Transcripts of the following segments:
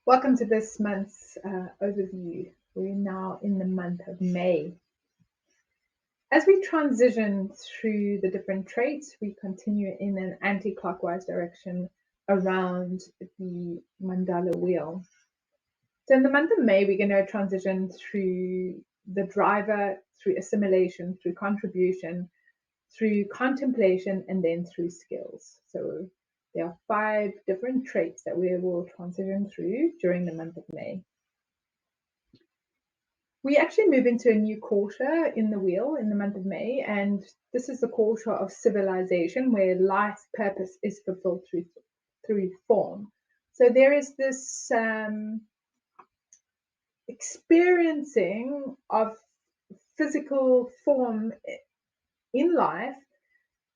Welcome to this month's overview. We're now in the month of May. As we transition through the different traits, we continue in an anti-clockwise direction around the mandala wheel. So in the month of May, we're going to transition through the driver, through assimilation, through contribution, through contemplation, and then through skills. So there are 5 different traits that we will transition through during the month of May. We actually move into a new quarter in the wheel in the month of May, and this is the quarter of civilization, where life's purpose is fulfilled through form. So there is this experiencing of physical form in life,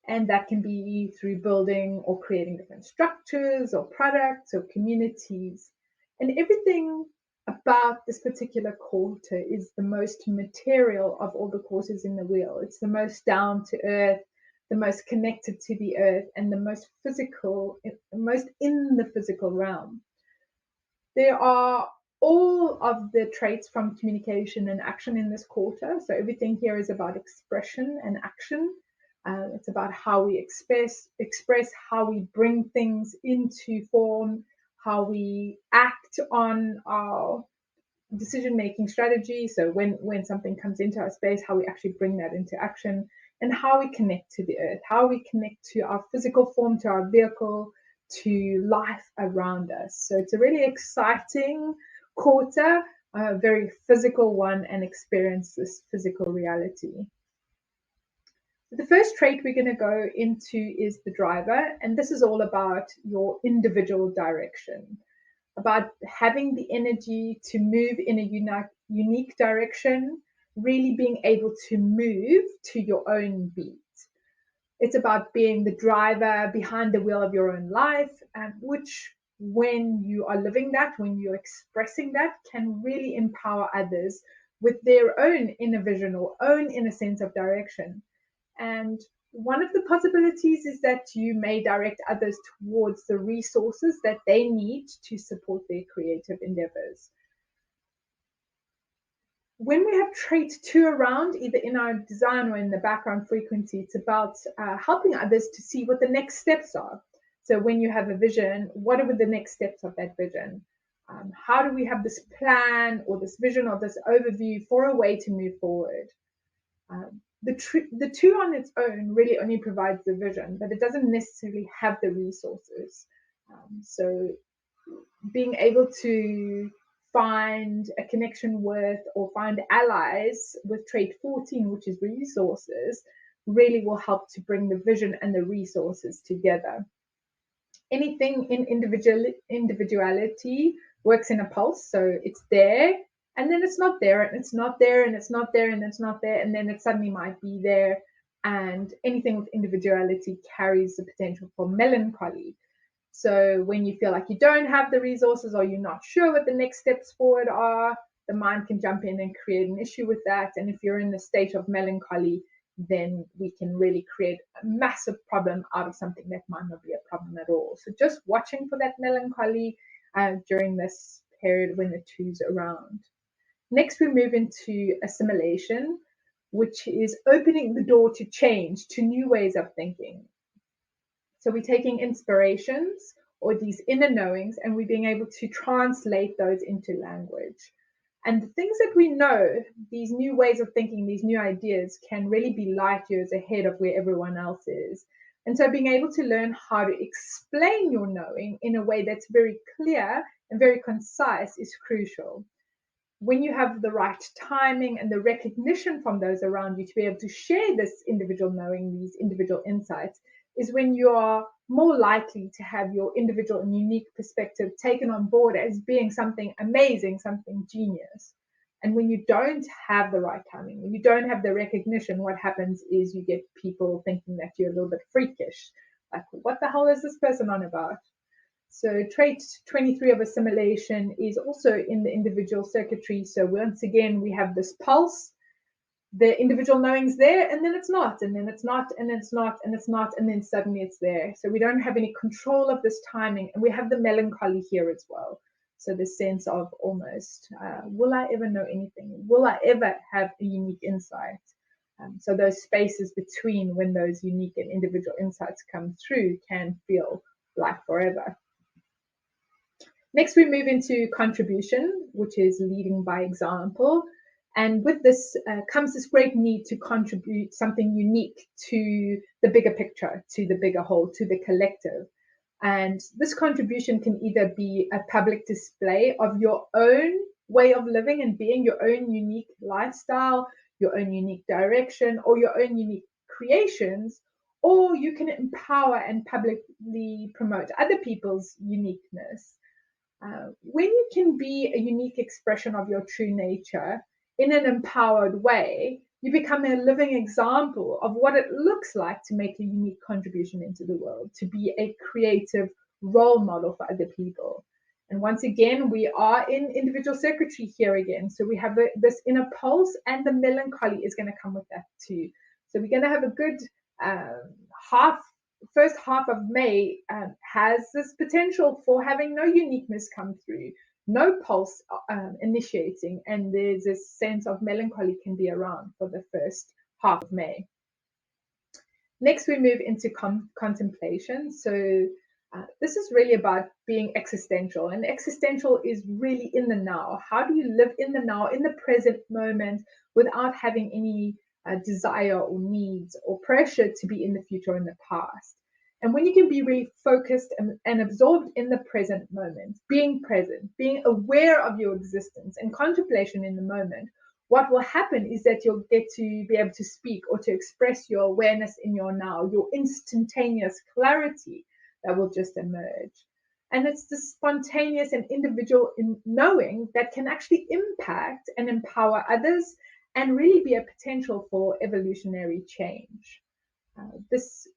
and that can be through building or creating different structures or products or communities. And everything about this particular quarter is the most material of all the quarters in the wheel. It's the most down to earth, the most connected to the earth, and the most physical, most in the physical realm. There are all of the traits from communication and action in this quarter. So everything here is about expression and action. It's about how we express, how we bring things into form, how we act on our decision-making strategy. So when something comes into our space, how we actually bring that into action, and how we connect to the earth, how we connect to our physical form, to our vehicle, to life around us. So it's a really exciting quarter, a very physical one, and experience this physical reality. The first trait we're going to go into is the driver, and this is all about your individual direction, about having the energy to move in a unique direction, really being able to move to your own beat. It's about being the driver behind the wheel of your own life, which when you are living that, when you're expressing that, can really empower others with their own inner vision or own inner sense of direction. And one of the possibilities is that you may direct others towards the resources that they need to support their creative endeavors. When we have trait 2 around, either in our design or in the background frequency, it's about helping others to see what the next steps are. So when you have a vision, what are the next steps of that vision? How do we have this plan or this vision or this overview for a way to move forward? The 2 on its own really only provides the vision, but it doesn't necessarily have the resources. So being able to find a connection with or find allies with trait 14, which is resources, really will help to bring the vision and the resources together. Anything in individuality works in a pulse, so it's there, and then it's not there, and it's not there, and it's not there, and it's not there, and then it suddenly might be there. And anything with individuality carries the potential for melancholy. So when you feel like you don't have the resources or you're not sure what the next steps forward are, the mind can jump in and create an issue with that. And if you're in the state of melancholy, then we can really create a massive problem out of something that might not be a problem at all. So just watching for that melancholy during this period when the 2's around. Next, we move into assimilation, which is opening the door to change, to new ways of thinking. So we're taking inspirations or these inner knowings, and we're being able to translate those into language. And the things that we know, these new ways of thinking, these new ideas, can really be light years ahead of where everyone else is. And so being able to learn how to explain your knowing in a way that's very clear and very concise is crucial. When you have the right timing and the recognition from those around you to be able to share this individual knowing, these individual insights, is when you are more likely to have your individual and unique perspective taken on board as being something amazing, something genius. And when you don't have the right timing, when you don't have the recognition, what happens is you get people thinking that you're a little bit freakish. Like, what the hell is this person on about? So trait 23 of assimilation is also in the individual circuitry. So once again, we have this pulse, the individual knowing's there, and then it's not, and then it's not, and then it's not, and it's not, and then suddenly it's there. So we don't have any control of this timing, and we have the melancholy here as well. So the sense of almost, will I ever know anything? Will I ever have a unique insight? So those spaces between when those unique and individual insights come through can feel like forever. Next, we move into contribution, which is leading by example. And with this comes this great need to contribute something unique to the bigger picture, to the bigger whole, to the collective. And this contribution can either be a public display of your own way of living and being, your own unique lifestyle, your own unique direction, or your own unique creations, or you can empower and publicly promote other people's uniqueness. When you can be a unique expression of your true nature in an empowered way, you become a living example of what it looks like to make a unique contribution into the world, to be a creative role model for other people. And once again, we are in individual circuitry here again. So we have this inner pulse, and the melancholy is going to come with that too. So we're going to have a good first half of May has this potential for having no uniqueness come through, no pulse initiating, and there's this sense of melancholy can be around for the first half of May. Next, we move into contemplation. So this is really about being existential, and existential is really in the now. How do you live in the now, in the present moment, without having any desire or needs or pressure to be in the future or in the past? And when you can be really focused and absorbed in the present moment, being present, being aware of your existence and contemplation in the moment, what will happen is that you'll get to be able to speak or to express your awareness in your now, your instantaneous clarity that will just emerge. And it's the spontaneous and individual knowing that can actually impact and empower others and really be a potential for evolutionary change. This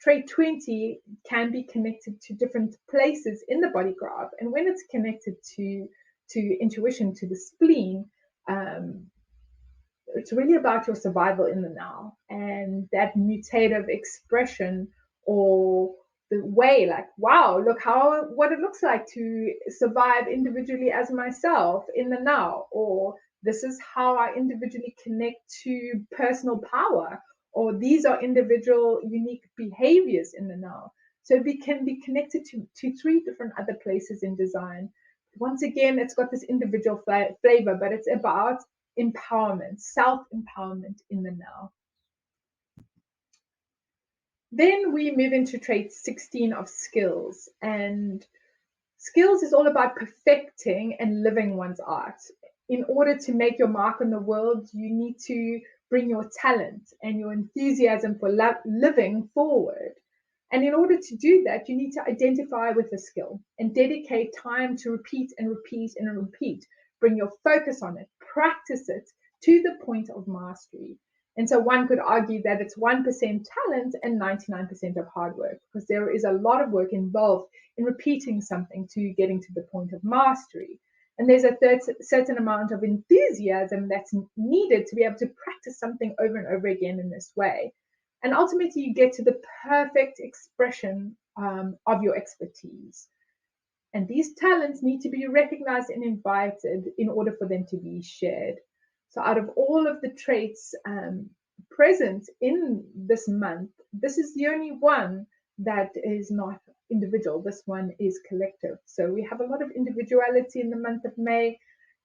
trait 20 can be connected to different places in the body graph. And when it's connected to intuition, to the spleen, it's really about your survival in the now, and that mutative expression, or the way, like, wow, look what it looks like to survive individually as myself in the now, or this is how I individually connect to personal power, or these are individual unique behaviors in the now. So we can be connected to three different other places in design. Once again, it's got this individual flavor, but it's about empowerment, self-empowerment in the now. Then we move into trait 16 of skills. And skills is all about perfecting and living one's art. In order to make your mark on the world, you need to bring your talent and your enthusiasm for living forward. And in order to do that, you need to identify with a skill and dedicate time to repeat and repeat and repeat. Bring your focus on it, practice it to the point of mastery. And so one could argue that it's 1% talent and 99% of hard work, because there is a lot of work involved in repeating something to getting to the point of mastery. And there's a certain amount of enthusiasm that's needed to be able to practice something over and over again in this way. And ultimately, you get to the perfect expression of your expertise. And these talents need to be recognized and invited in order for them to be shared. So out of all of the traits present in this month, this is the only one that is not individual. This one is collective. So we have a lot of individuality in the month of May.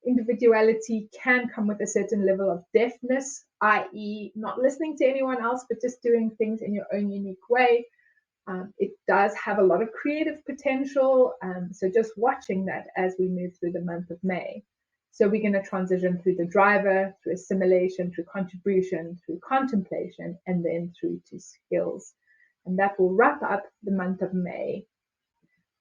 Individuality can come with a certain level of deafness, i.e. not listening to anyone else, but just doing things in your own unique way. It does have a lot of creative potential. So just watching that as we move through the month of May. So we're going to transition through the driver, through assimilation, through contribution, through contemplation, and then through to skills. And that will wrap up the month of May.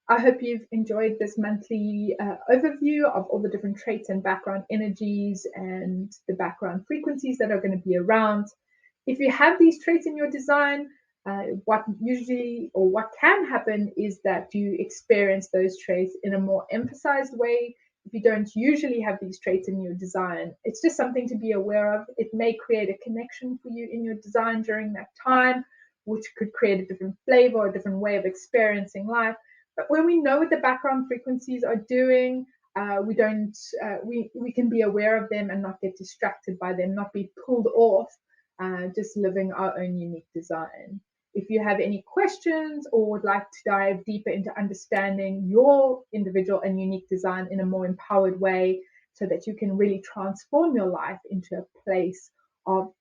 I hope you've enjoyed this monthly overview of all the different traits and background energies and the background frequencies that are going to be around. If you have these traits in your design, what can happen is that you experience those traits in a more emphasized way. If you don't usually have these traits in your design, it's just something to be aware of. It may create a connection for you in your design during that time, which could create a different flavor, a different way of experiencing life. But when we know what the background frequencies are doing, we can be aware of them and not get distracted by them, not be pulled off, just living our own unique design. If you have any questions or would like to dive deeper into understanding your individual and unique design in a more empowered way so that you can really transform your life into a place of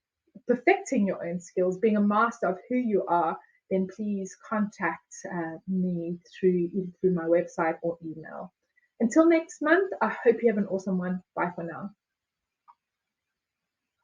perfecting your own skills, being a master of who you are, then please contact me through my website or email. Until next month, I hope you have an awesome one. Bye for now.